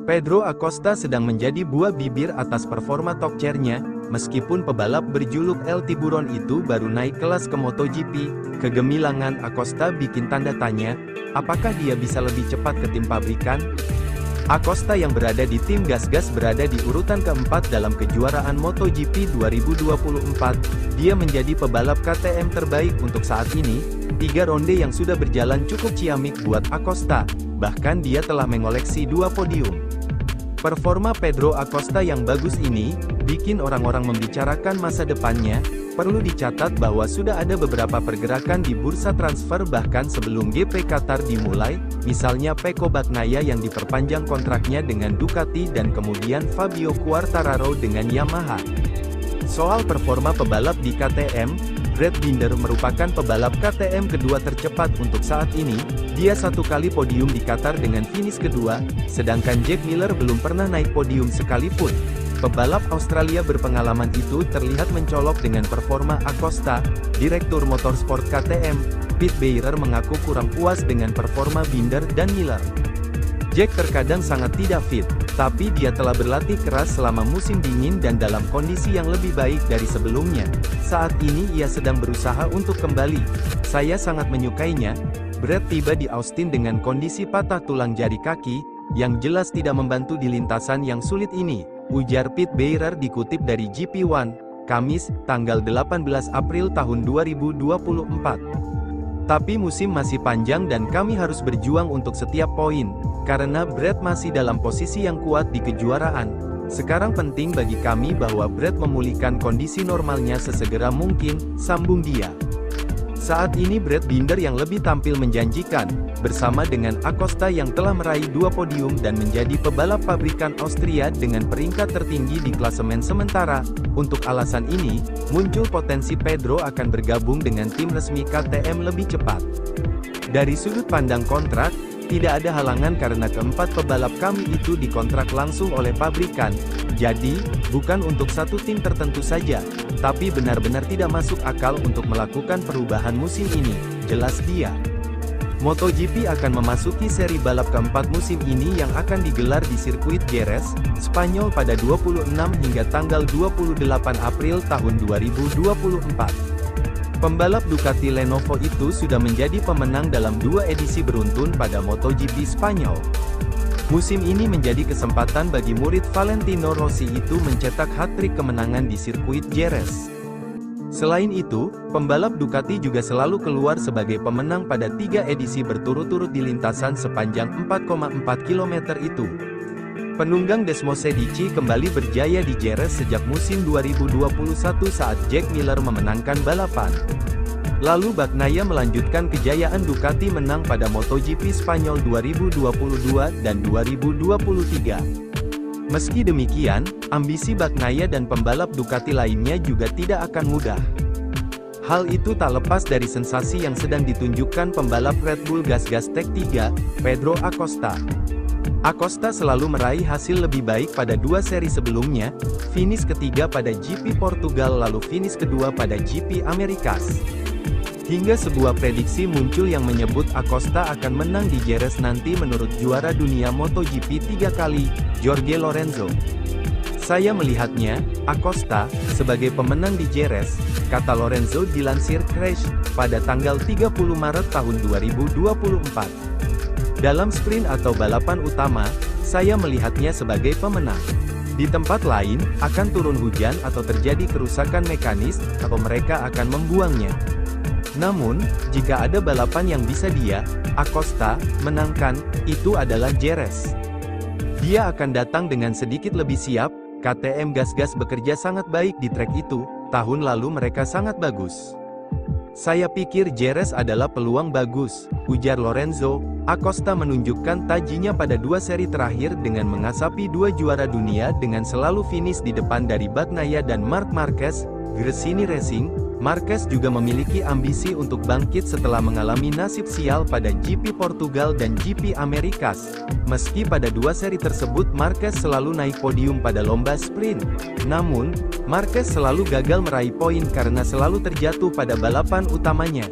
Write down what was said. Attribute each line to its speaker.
Speaker 1: Pedro Acosta sedang menjadi buah bibir atas performa top chair-nya, meskipun pebalap berjuluk El Tiburon itu baru naik kelas ke MotoGP. Kegemilangan Acosta bikin tanda tanya, apakah dia bisa lebih cepat ke tim pabrikan? Acosta yang berada di tim Gas-Gas berada di urutan keempat dalam kejuaraan MotoGP 2024. Dia menjadi pebalap KTM terbaik untuk saat ini. 3 ronde yang sudah berjalan cukup ciamik buat Acosta, bahkan dia telah mengoleksi 2 podium. Performa Pedro Acosta yang bagus ini, bikin orang-orang membicarakan masa depannya. Perlu dicatat bahwa sudah ada beberapa pergerakan di bursa transfer bahkan sebelum GP Qatar dimulai, misalnya Pecco Bagnaia yang diperpanjang kontraknya dengan Ducati dan kemudian Fabio Quartararo dengan Yamaha. Soal performa pebalap di KTM, Brad Binder merupakan pebalap KTM kedua tercepat untuk saat ini. Dia 1 kali podium di Qatar dengan finish kedua, sedangkan Jack Miller belum pernah naik podium sekalipun. Pebalap Australia berpengalaman itu terlihat mencolok dengan performa Acosta. Direktur Motorsport KTM, Pete Beirer mengaku kurang puas dengan performa Binder dan Miller. Jack terkadang sangat tidak fit, tapi dia telah berlatih keras selama musim dingin dan dalam kondisi yang lebih baik dari sebelumnya. Saat ini ia sedang berusaha untuk kembali. Saya sangat menyukainya. Brad tiba di Austin dengan kondisi patah tulang jari kaki, yang jelas tidak membantu di lintasan yang sulit ini, ujar Pete Beirer dikutip dari GP1, Kamis, tanggal 18 April tahun 2024. Tapi musim masih panjang dan kami harus berjuang untuk setiap poin, karena Brad masih dalam posisi yang kuat di kejuaraan. Sekarang penting bagi kami bahwa Brad memulihkan kondisi normalnya sesegera mungkin, sambung dia. Saat ini Brad Binder yang lebih tampil menjanjikan, bersama dengan Acosta yang telah meraih 2 podium dan menjadi pebalap pabrikan Austria dengan peringkat tertinggi di klasemen sementara. Untuk alasan ini, muncul potensi Pedro akan bergabung dengan tim resmi KTM lebih cepat. Dari sudut pandang kontrak, tidak ada halangan karena keempat pebalap kami itu dikontrak langsung oleh pabrikan. Jadi, bukan untuk satu tim tertentu saja, tapi benar-benar tidak masuk akal untuk melakukan perubahan musim ini, jelas dia. MotoGP akan memasuki seri balap keempat musim ini yang akan digelar di sirkuit Jerez, Spanyol pada 26 hingga tanggal 28 April tahun 2024. Pembalap Ducati Lenovo itu sudah menjadi pemenang dalam 2 edisi beruntun pada MotoGP Spanyol. Musim ini menjadi kesempatan bagi murid Valentino Rossi itu mencetak hat-trick kemenangan di sirkuit Jerez. Selain itu, pembalap Ducati juga selalu keluar sebagai pemenang pada 3 edisi berturut-turut di lintasan sepanjang 4,4 km itu. Penunggang Desmosedici kembali berjaya di Jerez sejak musim 2021 saat Jack Miller memenangkan balapan. Lalu Bagnaia melanjutkan kejayaan Ducati menang pada MotoGP Spanyol 2022 dan 2023. Meski demikian, ambisi Bagnaia dan pembalap Ducati lainnya juga tidak akan mudah. Hal itu tak lepas dari sensasi yang sedang ditunjukkan pembalap Red Bull Gas-Gas Tech 3, Pedro Acosta. Acosta selalu meraih hasil lebih baik pada 2 seri sebelumnya, finish ketiga pada GP Portugal lalu finish kedua pada GP Americas. Hingga sebuah prediksi muncul yang menyebut Acosta akan menang di Jerez nanti menurut juara dunia MotoGP 3 kali, Jorge Lorenzo. Saya melihatnya, Acosta, sebagai pemenang di Jerez, kata Lorenzo dilansir Crash, pada tanggal 30 Maret tahun 2024. Dalam sprint atau balapan utama, saya melihatnya sebagai pemenang. Di tempat lain, akan turun hujan atau terjadi kerusakan mekanis, atau mereka akan membuangnya. Namun, jika ada balapan yang bisa dia, Acosta, menangkan, itu adalah Jerez. Dia akan datang dengan sedikit lebih siap. KTM Gas-Gas bekerja sangat baik di trek itu, tahun lalu mereka sangat bagus. Saya pikir Jerez adalah peluang bagus, ujar Lorenzo. Acosta menunjukkan tajinya pada 2 seri terakhir dengan mengasapi 2 juara dunia dengan selalu finish di depan dari Bagnaia dan Marc Marquez, Gresini Racing. Marquez juga memiliki ambisi untuk bangkit setelah mengalami nasib sial pada GP Portugal dan GP Americas. Meski pada 2 seri tersebut Marquez selalu naik podium pada lomba sprint. Namun, Marquez selalu gagal meraih poin karena selalu terjatuh pada balapan utamanya.